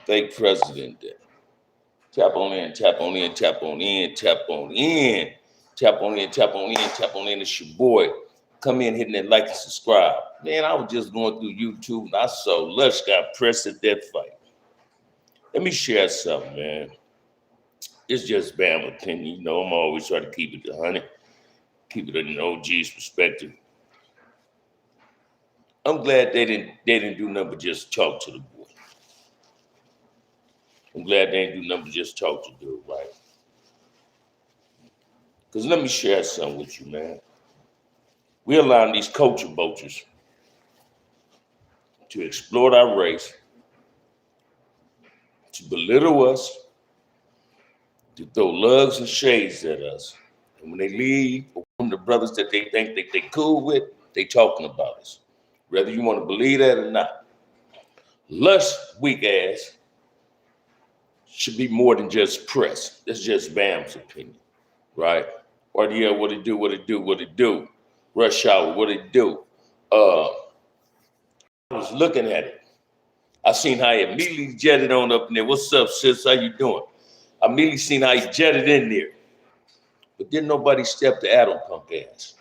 Fake president day. Tap on in, tap on in, tap on in, tap on in, tap on in, tap on in, tap on in. It's your boy. Come in, hitting that like and subscribe. Man, I was just going through YouTube and I saw Lush got pressed at that fight. Let me share something, man. It's just Bam opinion. You know, I'm always trying to keep it 100, keep it in an OG's perspective. I'm glad they didn't do nothing but just talk to the boy. I'm glad they didn't do nothing but just talk to the dude, right? Because let me share something with you, man. We're allowing these culture vultures to exploit our race, to belittle us, to throw lugs and shades at us. And when they leave, from the brothers that they think they cool with, they talking about us. Whether you want to believe that or not. Lush, weak ass, should be more than just press. That's just Bam's opinion, right? Or yeah, what it do. Rush Hour, what it do. I was looking at it. I seen how he immediately jetted on up in there. What's up, sis? How you doing? I immediately seen how he jetted in there. But didn't nobody step to Adam punk ass.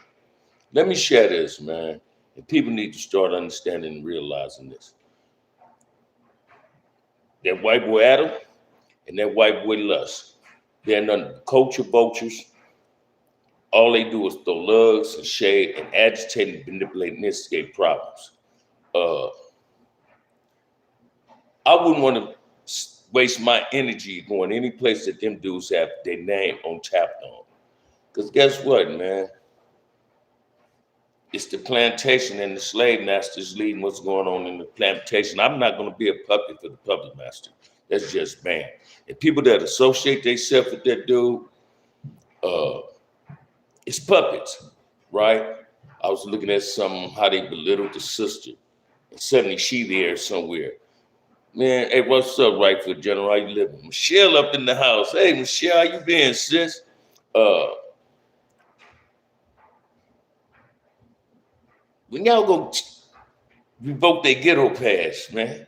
Let me share this, man. And people need to start understanding and realizing this. That white boy Adam and that white boy Lush, they're none of the culture vultures. All they do is throw lugs and shade and agitate and manipulate and instigate problems. I wouldn't want to waste my energy going any place that them dudes have their name on tapped on. Because guess what, man? It's the plantation and the slave masters leading what's going on in the plantation. I'm not going to be a puppet for the puppet master. That's just banned. And people that associate themselves with that dude, it's puppets, right? I was looking at how they belittled the sister. And suddenly she there somewhere. Man, hey, what's up, Rightful General? How you living? Michelle up in the house. Hey, Michelle, how you been, sis? When y'all go revoke their ghetto pass, man,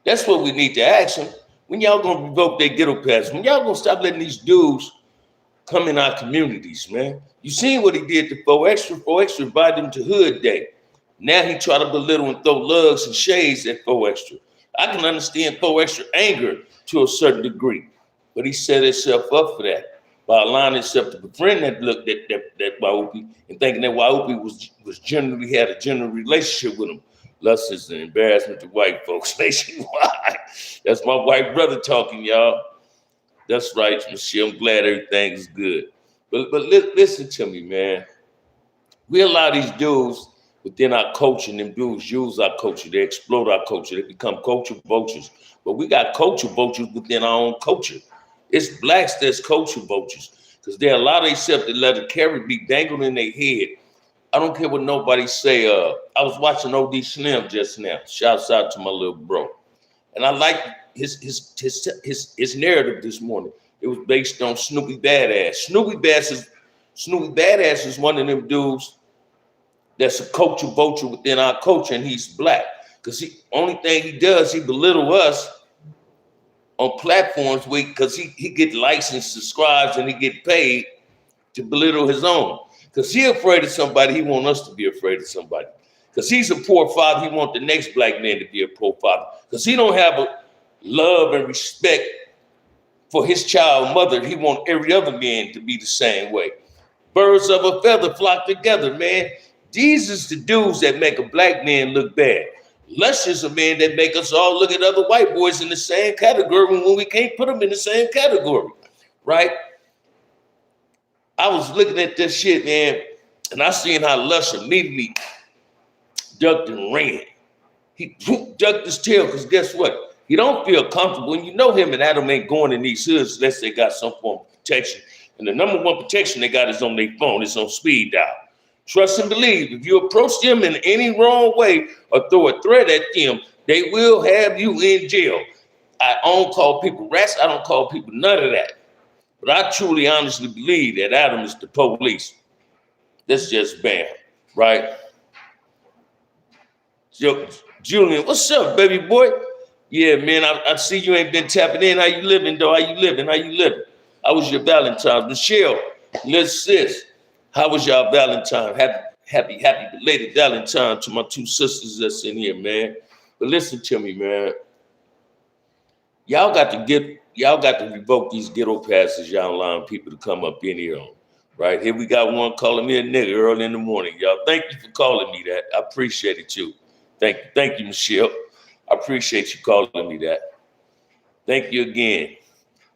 that's what we need to ask them. When y'all gonna revoke their ghetto pass? When y'all gonna stop letting these dudes come in our communities, man? You seen what he did to 4Extra? 4Extra invited him to Hood Day. Now he try to belittle and throw lugs and shades at 4Extra. I can understand 4Extra anger to a certain degree, but he set himself up for that by allowing himself to befriend that Waupi and thinking that Waupi was generally had a general relationship with him. Lust is an embarrassment to white folks nationwide. That's my white brother talking, y'all. That's right, Michelle. I'm glad everything's good. But listen to me, man. We allow these dudes within our culture, and them dudes use our culture. They exploit our culture. They become culture vultures. But we got culture vultures within our own culture. It's blacks that's culture vultures because they allow themselves to let a carrot be dangled in their head. I don't care what nobody say. I was watching OD Slim just now. Shouts out to my little bro. And I like his narrative this morning. It was based on Snoopy Badass. Snoopy Badass is one of them dudes that's a culture vulture within our culture, and he's black. Because the only thing he does, he belittle us on platforms because he get likes and subscribes and he get paid to belittle his own. Because he afraid of somebody, he want us to be afraid of somebody. Because he's a poor father, he want the next black man to be a poor father. Because he don't have a love and respect for his child mother. He want every other man to be the same way. Birds of a feather flock together, man. These is the dudes that make a black man look bad. Lush is a man that make us all look at other white boys in the same category when we can't put them in the same category, right? I was looking at this shit, man, and I seen how Lush immediately ducked and ran. He ducked his tail because guess what? He don't feel comfortable. And you know him and Adam ain't going in these hoods unless they got some form of protection. And the number one protection they got is on their phone. It's on speed dial. Trust and believe. If you approach them in any wrong way or throw a threat at them, they will have you in jail. I don't call people rats. I don't call people none of that. But I truly, honestly believe that Adam is the police. That's just Bam, right? Julian, what's up, baby boy? Yeah, man, I see you ain't been tapping in. How you living, though? How you living? How you living? How was your Valentine's? Michelle, little sis, how was y'all Valentine? Happy belated Valentine to my two sisters that's in here, man. But listen to me, man. Y'all got to revoke these ghetto passes y'all allowing people to come up in here on. Right here, we got one calling me a nigga early in the morning, y'all. Thank you for calling me that. I appreciate it too. Thank you, Michelle. I appreciate you calling me that. Thank you again.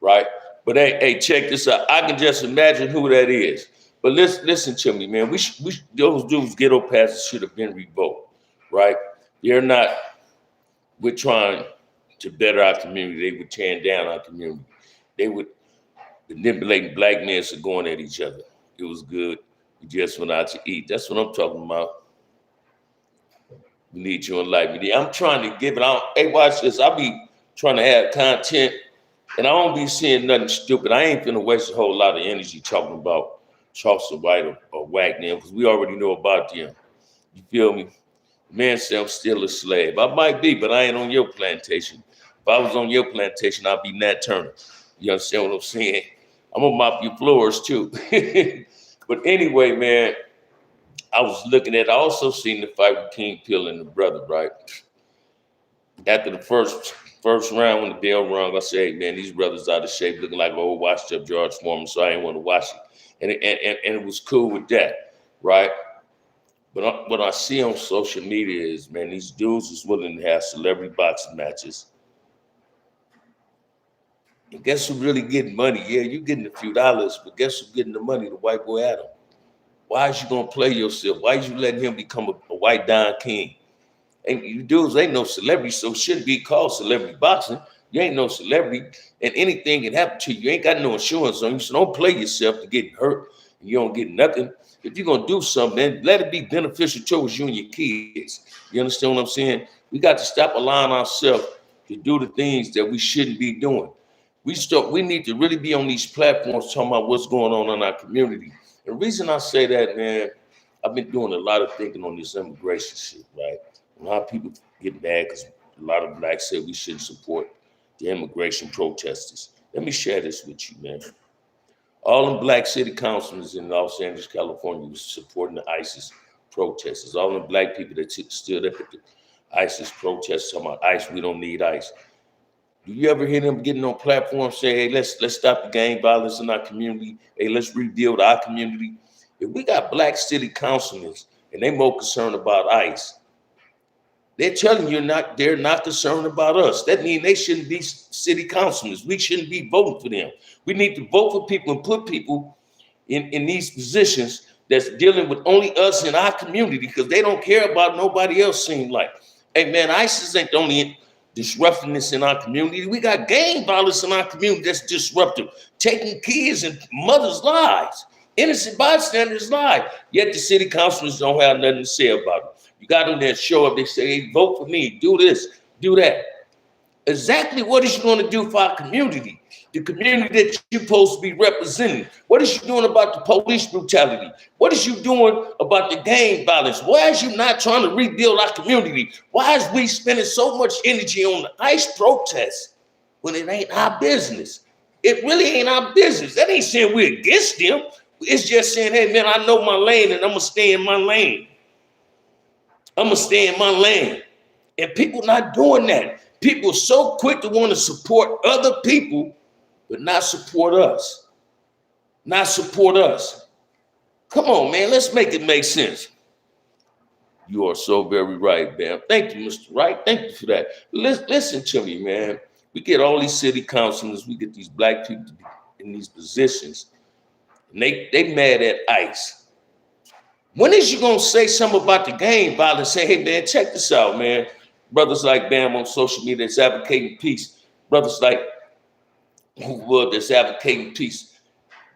Right? But hey, check this out. I can just imagine who that is. But listen to me, man. Those dudes ghetto passes should have been revoked, right? They're not. We're trying to better our community. They would tear down our community. They would manipulate black men for going at each other. It was good. We just went out to eat. That's what I'm talking about. We need you in life. I'm trying to give it out. Hey, watch this. I'll be trying to have content, and I don't be seeing nothing stupid. I ain't finna waste a whole lot of energy talking about Charleston White or Wagner, because we already know about them. You feel me? Man said I'm still a slave. I might be, but I ain't on your plantation. If I was on your plantation, I'd be Nat Turner. You understand what I'm saying? I'm gonna mop your floors too. But anyway, man, I also seen the fight with King Pill and the brother, right? After the first round, when the bell rung, I said, hey, man, these brothers out of shape, looking like old washed up George Foreman, so I ain't want to watch it. And it was cool with that, right? But what I see on social media is, man, these dudes is willing to have celebrity boxing matches. And guess who really getting money? Yeah, you getting a few dollars, but guess who getting the money? The white boy Adam. Why is you gonna play yourself? Why is you letting him become a white Don King? And you dudes ain't no celebrity, so it shouldn't be called celebrity boxing. You ain't no celebrity, and anything can happen to you. You ain't got no insurance on you, so don't play yourself to get hurt and you don't get nothing. If you're gonna do something, then let it be beneficial towards you and your kids. You understand what I'm saying? We got to stop allowing ourselves to do the things that we shouldn't be doing. We need to really be on these platforms talking about what's going on in our community. The reason I say that, man, I've been doing a lot of thinking on this immigration shit, right? A lot of people get mad because a lot of blacks say we shouldn't support the immigration protesters. Let me share this with you, man. All the black city councilors in Los Angeles, California was supporting the ISIS protesters. All the black people that stood up at the ISIS protests talking about ICE, we don't need ICE. Do you ever hear them getting on platforms saying, hey, let's stop the gang violence in our community. Hey, let's rebuild our community. If we got black city councilors and they more concerned about ICE, they're telling you they're not concerned about us. That means they shouldn't be city councilors. We shouldn't be voting for them. We need to vote for people and put people in these positions that's dealing with only us in our community, because they don't care about nobody else, seem like. Hey, man, ISIS ain't the only disrupting this in our community. We got gang violence in our community that's disruptive, taking kids and mothers' lives, innocent bystanders' lives. Yet the city councilors don't have nothing to say about it. You got them there show up, they say, hey, vote for me, do this, do that. Exactly what is you going to do for our community? The community that you're supposed to be representing. What is you doing about the police brutality? What is you doing about the gang violence? Why is you not trying to rebuild our community? Why is we spending so much energy on the ICE protests when it ain't our business? It really ain't our business. That ain't saying we're against them. It's just saying, hey, man, I know my lane and I'm going to stay in my lane. I'm going to stay in my lane. And people not doing that. People are so quick to want to support other people, but not support us. Not support us. Come on, man. Let's make it make sense. You are so very right, man. Thank you, Mr. Wright. Thank you for that. Listen to me, man. We get all these city councilors. We get these black people in these positions. And they mad at ICE. When is you going to say something about the gang violence? Say, hey, man, check this out, man. Brothers like Bam on social media that's advocating peace. Brothers like Wood that's advocating peace.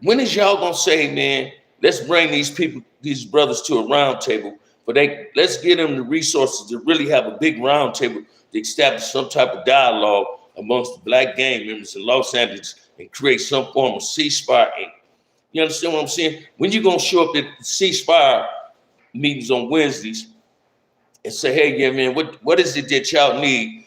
When is y'all gonna say, man, let's bring these brothers to a round table, but let's give them the resources to really have a big round table to establish some type of dialogue amongst the black gang members in Los Angeles and create some form of ceasefire. You understand what I'm saying? When you gonna show up at the ceasefire meetings on Wednesdays and say, hey, yeah, man, what is it that y'all need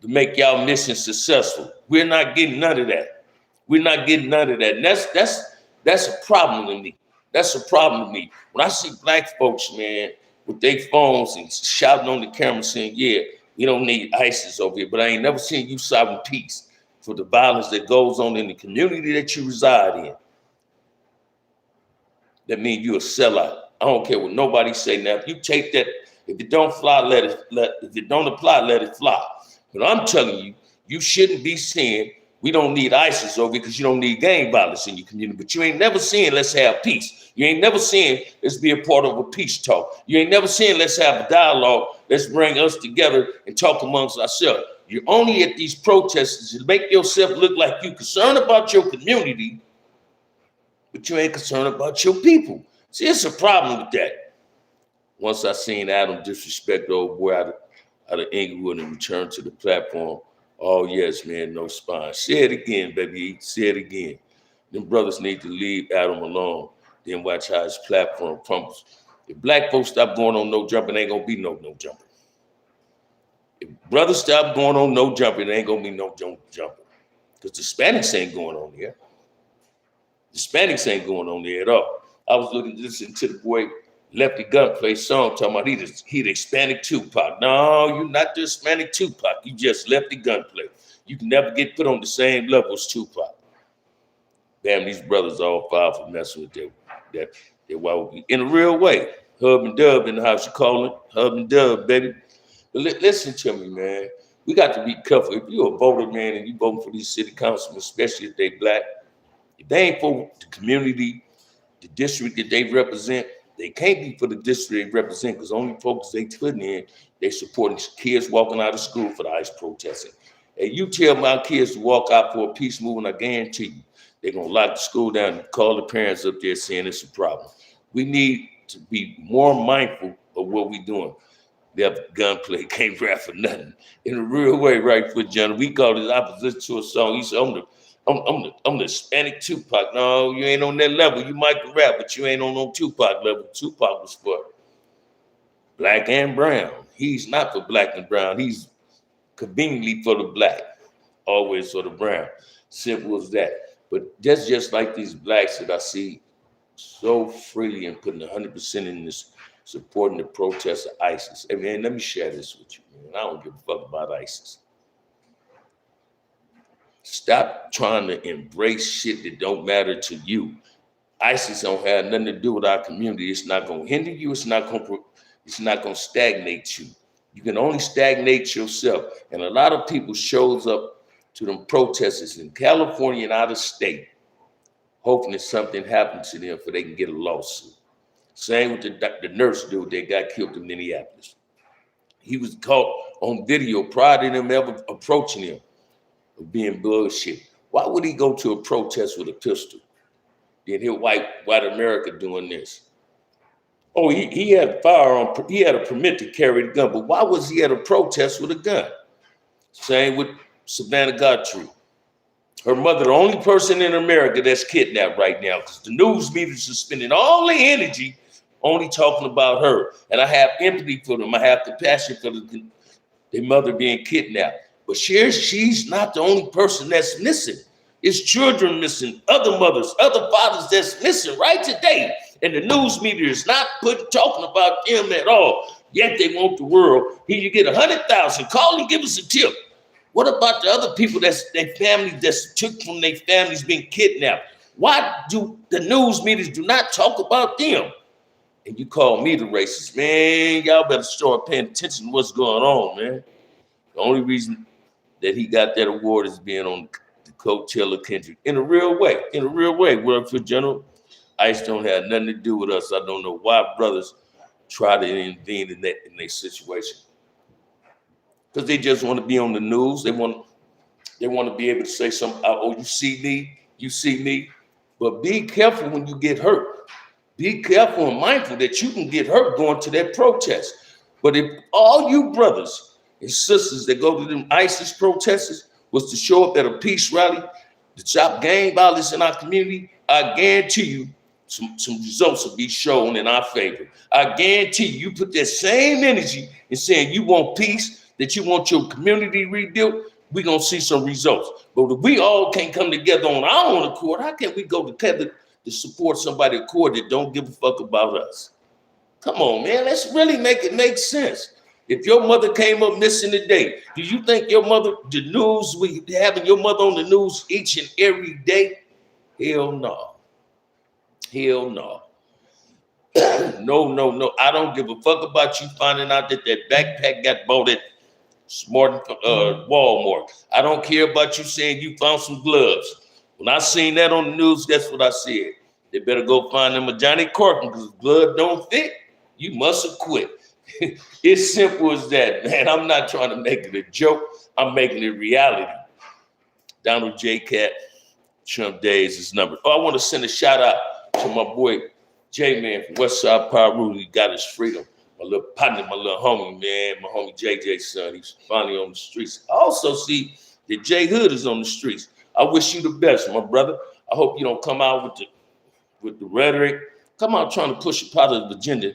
to make y'all mission successful. We're not getting none of that. We're not getting none of that. And that's a problem to me. That's a problem to me. When I see black folks, man, with their phones and shouting on the camera saying, yeah, we don't need ISIS over here, but I ain't never seen you shouting peace for the violence that goes on in the community that you reside in. That means you're a sellout. I don't care what nobody say now. If you take that, if it don't fly, if it don't apply, let it fly. But I'm telling you, you shouldn't be saying we don't need ISIS over because you don't need gang violence in your community. But you ain't never saying let's have peace. You ain't never saying let's be a part of a peace talk. You ain't never saying let's have a dialogue. Let's bring us together and talk amongst ourselves. You're only at these protests to make yourself look like you're concerned about your community, but you ain't concerned about your people. See, it's a problem with that. Once I seen Adam disrespect the old boy out of Inglewood and return to the platform, oh yes, man, no spine. Say it again, baby. Say it again. Them brothers need to leave Adam alone, then watch how his platform crumbles. If black folks stop going on no jumping, ain't gonna be no jumping. If brothers stop going on no jumping, ain't gonna be no jumping. Because the Hispanics ain't going on here. The Hispanics ain't going on there at all. I was listening to the boy Lefty Gunplay song talking about he the Hispanic Tupac. No, you're not the Hispanic Tupac. You just Lefty Gunplay. You can never get put on the same level as Tupac. Damn, these brothers all filed for messing with their wife in a real way. Hub and Dub in the house, you call it. Hub and Dub, baby. But listen to me, man. We got to be careful. If you're a voter, man, and you voting for these city councilmen, especially if they black, if they ain't for the community, the district that they represent, they can't be for the district they represent because only folks they putting in, they supporting kids walking out of school for the ICE protesting. And you tell my kids to walk out for a peace movement, I guarantee you, they're going to lock the school down and call the parents up there saying it's a problem. We need to be more mindful of what we're doing. That Gunplay can't rap for nothing. In a real way, right, for John, we call it opposite to a song. He said, I'm the Hispanic Tupac. No, you ain't on that level. You might rap, but you ain't on no Tupac level. Tupac was for black and brown. He's not for black and brown. He's conveniently for the black, always for the brown. Simple as that. But that's just like these blacks that I see so freely and putting 100% in this, supporting the protests of ISIS. Hey, man, let me share this with you, man. I don't give a fuck about ISIS. Stop trying to embrace shit that don't matter to you. ISIS don't have nothing to do with our community. It's not going to hinder you. It's not going to stagnate you. You can only stagnate yourself. And a lot of people shows up to them protesters in California and out of state, hoping that something happens to them so they can get a lawsuit. Same with the nurse dude that got killed in Minneapolis. He was caught on video prior to them ever approaching him of being bullshit. Why would he go to a protest with a pistol? Then hear white America doing this. Oh, he had a firearm, he had a permit to carry the gun, but why was he at a protest with a gun? Same with Savannah Godfrey. Her mother, the only person in America that's kidnapped right now, because the news media is spending all their energy only talking about her. And I have empathy for them. I have compassion for their mother being kidnapped. But she's not the only person that's missing. It's children missing, other mothers, other fathers that's missing right today. And the news media is not talking about them at all. Yet they want the world. Here you get 100,000. Call and give us a tip. What about the other people that's their family that's took from their families being kidnapped? Why do the news media do not talk about them? And you call me the racist, man. Y'all better start paying attention to what's going on, man. The only reason that he got that award is being on the coattail of Kendrick. In a real way, Word for General, ICE don't have nothing to do with us. I don't know why brothers try to intervene in their situation. Because they just want to be on the news. They want to be able to say something, oh, you see me. But be careful when you get hurt. Be careful and mindful that you can get hurt going to that protest. But if all you brothers and sisters that go to them ISIS protesters was to show up at a peace rally to stop gang violence in our community, I guarantee you some results will be shown in our favor. I guarantee you put that same energy in saying you want peace, that you want your community rebuilt, we're going to see some results. But if we all can't come together on our own accord, how can we go together to support somebody accord that don't give a fuck about us? Come on, man. Let's really make it make sense. If your mother came up missing today, do you think your mother, the news, we having your mother on the news each and every day? Hell no. Hell no. No. I don't give a fuck about you finding out that backpack got bought at Walmart. I don't care about you saying you found some gloves. When I seen that on the news, guess what I said? They better go find them a Johnny Corcoran, because if blood don't fit, you must have quit. It's simple as that, man. I'm not trying to make it a joke. I'm making it reality. Donald J. Cat, Trump Days is numbered. Oh, I want to send a shout out to my boy J-Man from Westside Peru. He got his freedom. My little partner, my little homie, man, my homie JJ's son. He's finally on the streets. I also see that J Hood is on the streets. I wish you the best, my brother. I hope you don't come out with the rhetoric. Come out trying to push a positive agenda,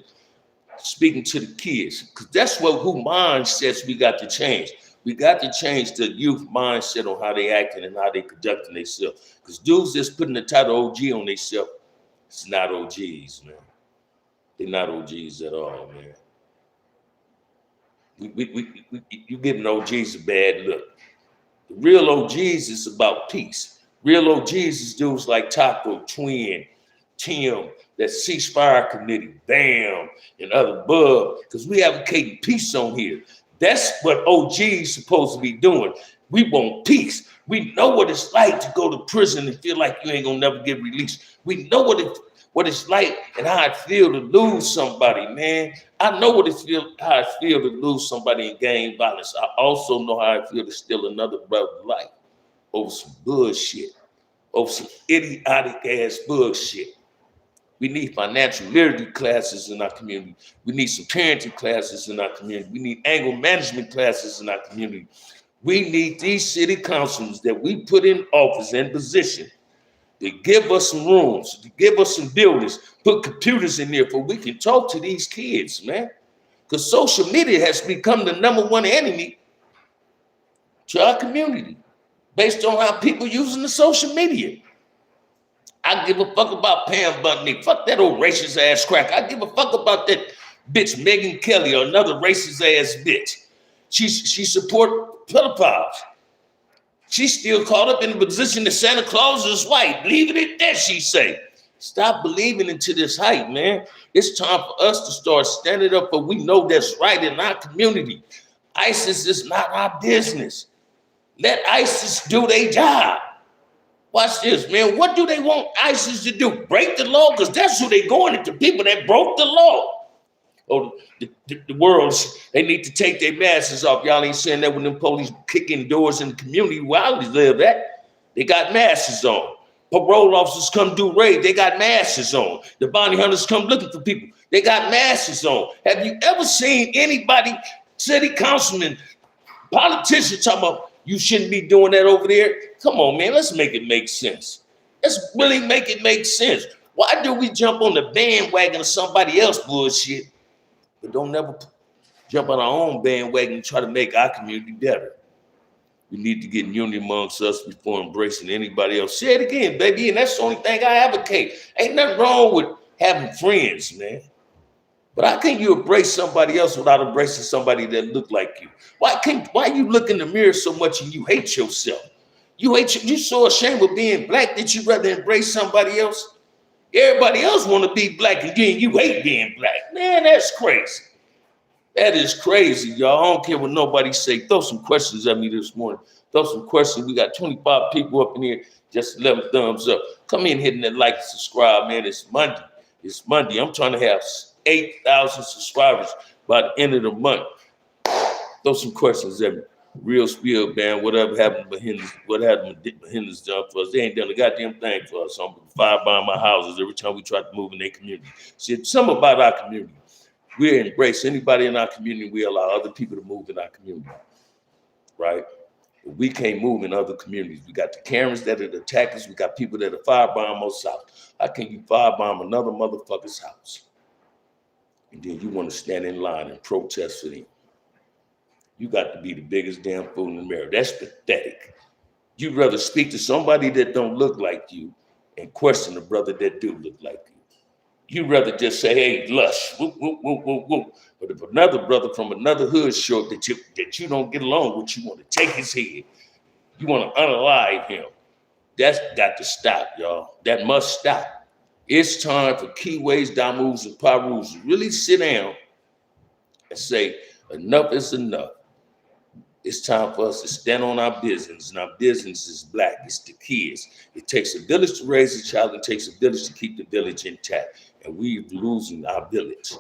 speaking to the kids, because that's who mindsets we got to change. We got to change the youth mindset on how they acting and how they conducting themselves. Because dudes that's putting the title OG on themselves, it's not OGs, man. They're not OGs at all, man. You giving OGs a bad look. The real OGs is about peace. Real OGs is dudes like Taco, Twin, Tim, that ceasefire committee, BAM, and other Bub, because we advocating peace on here. That's what OG's supposed to be doing. We want peace. We know what it's like to go to prison and feel like you ain't gonna never get released. We know what it's like and how it feel to lose somebody, man. I know how it feel to lose somebody in gang violence. I also know how it feel to steal another brother's life over some bullshit, over some idiotic ass bullshit. We need financial literacy classes in our community. We need some parenting classes in our community. We need anger management classes in our community. We need these city councilors that we put in office and position to give us some rooms, to give us some buildings, put computers in there for we can talk to these kids, man. Because social media has become the #1 enemy to our community based on how people using the social media. I give a fuck about Pam Bundy. Fuck that old racist ass crack. I give a fuck about that bitch Megan Kelly or another racist ass bitch. She support pedophiles. She's still caught up in the position that Santa Claus is white. Leave it at that, she say. Stop believing into this hype, man. It's time for us to start standing up for we know that's right in our community. ISIS is not our business. Let ISIS do their job. Watch this, man. What do they want ISIS to do? Break the law? Because that's who they going at, the people that broke the law. Oh, the world, they need to take their masks off. Y'all ain't saying that when them police kicking doors in the community where I live at. They got masks on. Parole officers come do raid. They got masks on. The bounty hunters come looking for people. They got masks on. Have you ever seen anybody, city councilman, politician talking about you shouldn't be doing that over there? Come on, man. Let's make it make sense. Let's really make it make sense. Why do we jump on the bandwagon of somebody else bullshit, but don't never jump on our own bandwagon and try to make our community better? We need to get unity amongst us before embracing anybody else. Say it again, baby, and that's the only thing I advocate. Ain't nothing wrong with having friends, man. But how can you embrace somebody else without embracing somebody that look like you? Why you look in the mirror so much and you hate yourself? You so ashamed of being black that you'd rather embrace somebody else? Everybody else want to be black and then you hate being black. Man, that's crazy. That is crazy, y'all. I don't care what nobody say. Throw some questions at me this morning. Throw some questions. We got 25 people up in here. Just 11 thumbs up. Come in, hitting that like and subscribe, man. It's Monday. It's Monday. I'm trying to have 8,000 subscribers by the end of the month. Throw some questions at me. Real spiel, man. Whatever happened behind this job for us? They ain't done a goddamn thing for us. I'm firebomb my houses every time we try to move in their community. See, it's something about our community. We embrace anybody in our community. We allow other people to move in our community, right? But we can't move in other communities. We got the Karens that are the attackers. We got people that are firebomb us out. How can you firebomb another motherfucker's house? And then you want to stand in line and protest for them. You got to be the biggest damn fool in America. That's pathetic. You'd rather speak to somebody that don't look like you and question a brother that do look like you. You'd rather just say, hey, Lush, whoop, whoop, whoop, whoop, whoop. But if another brother from another hood short that you don't get along with, you want to take his head. You want to unalive him. That's got to stop, y'all. That must stop. It's time for Keyways, Damus, and Parus to really sit down and say, enough is enough. It's time for us to stand on our business, and our business is black. It's the kids. It takes a village to raise a child. It takes a village to keep the village intact, and we're losing our village.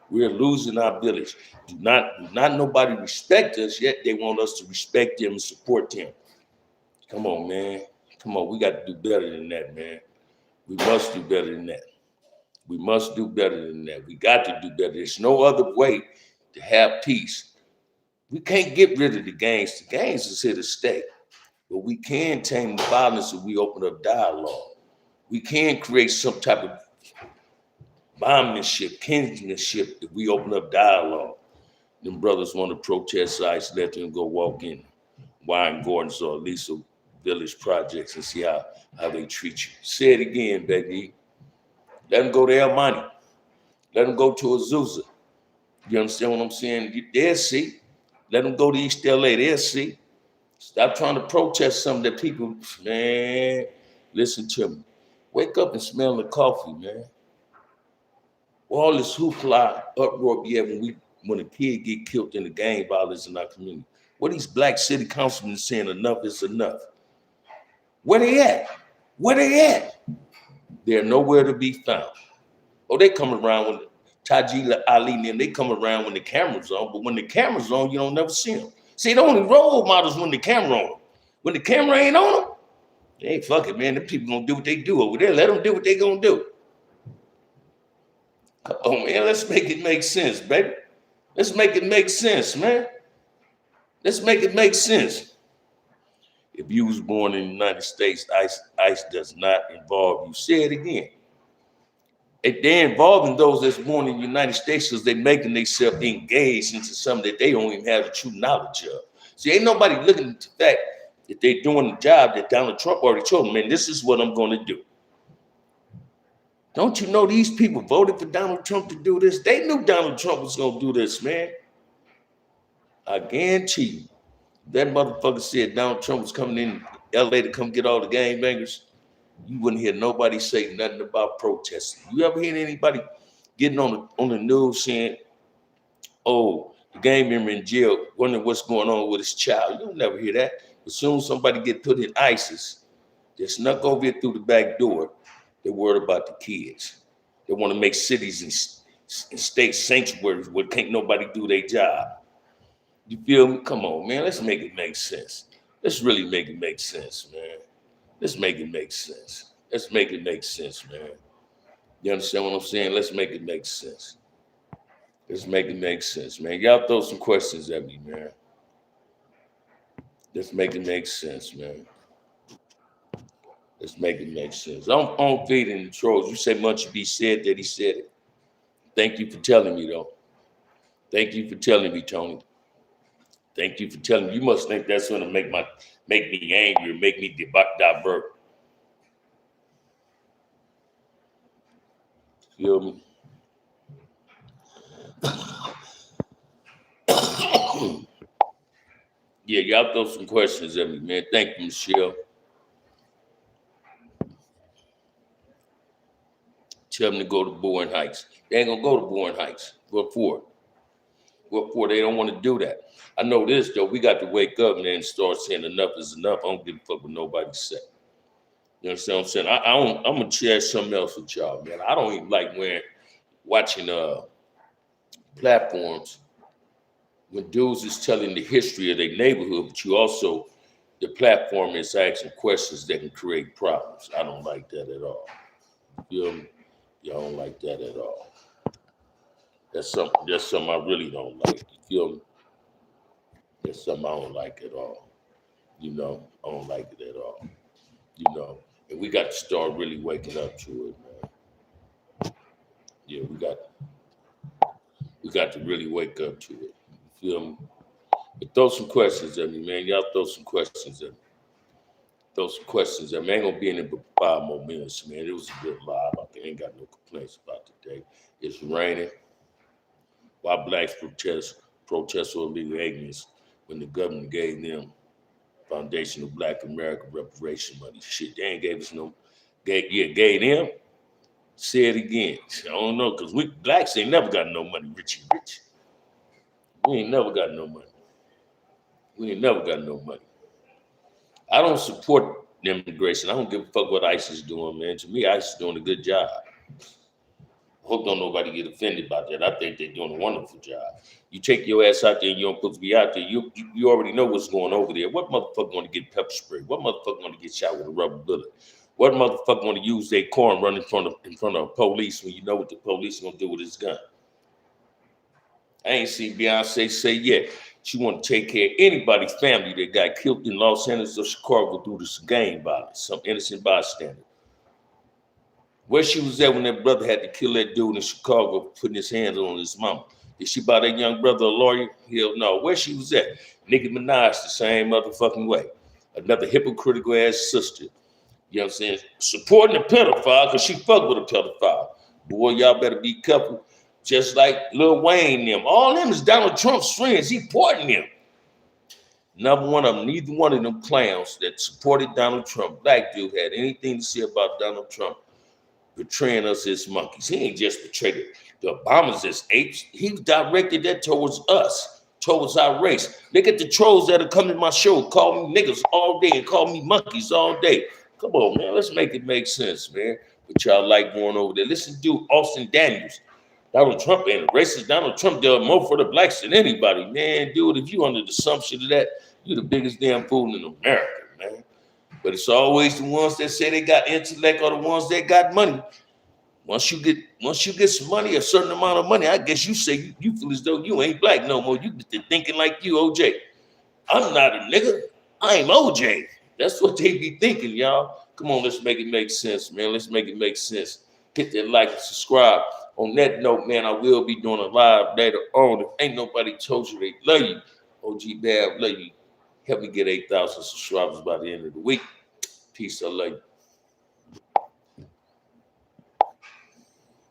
We're losing our village. Do not nobody respect us, yet they want us to respect them and support them. Come on, man. Come on, we got to do better than that, man. We must do better than that. We must do better than that. We got to do better. There's no other way to have peace. We can't get rid of the gangs. The gangs is here to stay. But we can tame the violence if we open up dialogue. We can create some type of bondmanship, kinship if we open up dialogue. Them brothers want to protest sites, let them go walk in wine gardens or Lisa Village projects and see how they treat you. Say it again, baby. Let them go to El Monte. Let them go to Azusa. You understand what I'm saying? They'll see. Let them go to East LA. They'll see. Stop trying to protest something that people, man, listen to me. Wake up and smell the coffee, man. All this hoopla, uproar be having when a kid get killed in the gang violence in our community. What these black city councilmen saying enough is enough. Where they at? Where they at? They're nowhere to be found. Oh, they come around when Taji Ali and them, they come around when the camera's on, but when the camera's on, you don't never see them. See, the only role models when the camera on them. When the camera ain't on them, they ain't fuck it, man. Them people gonna do what they do over there. Let them do what they gonna do. Oh man, let's make it make sense, baby. Let's make it make sense, man. Let's make it make sense. If you was born in the United States, ICE does not involve you. Say it again. If they're involving those that's born in the United States because they're making themselves engaged into something that they don't even have the true knowledge of. See, ain't nobody looking at the fact that they're doing the job that Donald Trump already told them, man, this is what I'm going to do. Don't you know these people voted for Donald Trump to do this? They knew Donald Trump was going to do this, man. I guarantee you, that motherfucker said Donald Trump was coming in LA to come get all the gangbangers. You wouldn't hear nobody say nothing about protesting. You ever hear anybody getting on the news saying, oh, the gang member in jail, wondering what's going on with his child? You'll never hear that. As soon as somebody get put in ISIS, they snuck over here through the back door, they're worried about the kids. They want to make cities and state sanctuaries where can't nobody do their job. You feel me? Come on, man. Let's make it make sense. Let's really make it make sense, man. Let's make it make sense. Let's make it make sense, man. You understand what I'm saying? Let's make it make sense. Let's make it make sense, man. Y'all throw some questions at me, man. Let's make it make sense, man. Let's make it make sense. I'm feeding the trolls. You say much be said that he said it. Thank you for telling me, though. Thank you for telling me, Tony. Thank you for telling me. You must think that's going to make me angry or make me divert. Feel me? Yeah, y'all throw some questions at me, man. Thank you, Michelle. Tell them to go to Bourne Heights. They ain't gonna go to Bourne Heights. What for? What for? They don't want to do that. I know this though. We got to wake up and then start saying enough is enough. I don't give a fuck what nobody say. You understand what I'm saying? I'm gonna share something else with y'all, man. I don't even like watching platforms when dudes is telling the history of their neighborhood, but the platform is asking questions that can create problems. I don't like that at all. You feel me? Y'all don't like that at all. That's something I really don't like. You feel me? That's something I don't like at all. You know, I don't like it at all. You know, and we got to start really waking up to it, man. Yeah, we got to really wake up to it. You feel me? But throw some questions at me, man. Y'all throw some questions at me. Throw some questions at me. I ain't gonna be in it but 5 more minutes, man. It was a good live. I ain't got no complaints about today. It's raining. Why blacks protest for illegal aliens when the government gave them Foundation of Black America reparation money? Shit, they ain't gave us no. Gave them. Say it again. I don't know, cause we blacks ain't never got no money. Richie rich. We ain't never got no money. We ain't never got no money. I don't support immigration. I don't give a fuck what ICE is doing, man. To me, ICE is doing a good job. Hope don't nobody get offended about that. I think they're doing a wonderful job. You take your ass out there and you don't supposed to be out there. You already know what's going over there. What motherfucker want to get pepper spray? What motherfucker want to get shot with a rubber bullet? What motherfucker want to use their car and run in front of police when you know what the police gonna do with his gun? I ain't seen Beyonce say yet she want to take care of anybody's family that got killed in Los Angeles or Chicago due to some gang violence, some innocent bystander. Where she was at when that brother had to kill that dude in Chicago, putting his hands on his mama. Did she buy that young brother a lawyer? Hell no. Where she was at? Nicki Minaj the same motherfucking way. Another hypocritical ass sister. You know what I'm saying? Supporting a pedophile because she fucked with a pedophile. Boy, y'all better be careful. Just like Lil Wayne them. All them is Donald Trump's friends. He supporting them. Number one of them, neither one of them clowns that supported Donald Trump, black dude, had anything to say about Donald Trump betraying us as monkeys. He ain't just betrayed the Obamas as apes. He directed that towards us, towards our race. Look at the trolls that are coming to my show, call me niggas all day and call me monkeys all day. Come on, man, let's make it make sense, man. But y'all like going over there. Listen to Austin Daniels. Donald Trump ain't a racist. Donald Trump did more for the blacks than anybody, man. Dude, if you under the assumption of that, you're the biggest damn fool in America, man. But it's always the ones that say they got intellect or the ones that got money. Once you get some money, a certain amount of money, I guess you say you feel as though you ain't black no more. You get to thinking like you, OJ. I'm not a nigga. I'm OJ. That's what they be thinking, y'all. Come on, let's make it make sense, man. Let's make it make sense. Hit that like and subscribe. On that note, man, I will be doing a live later on. If ain't nobody told you they love you, OG Bab love you. Help me get 8,000 subscribers by the end of the week. Peace, I love you.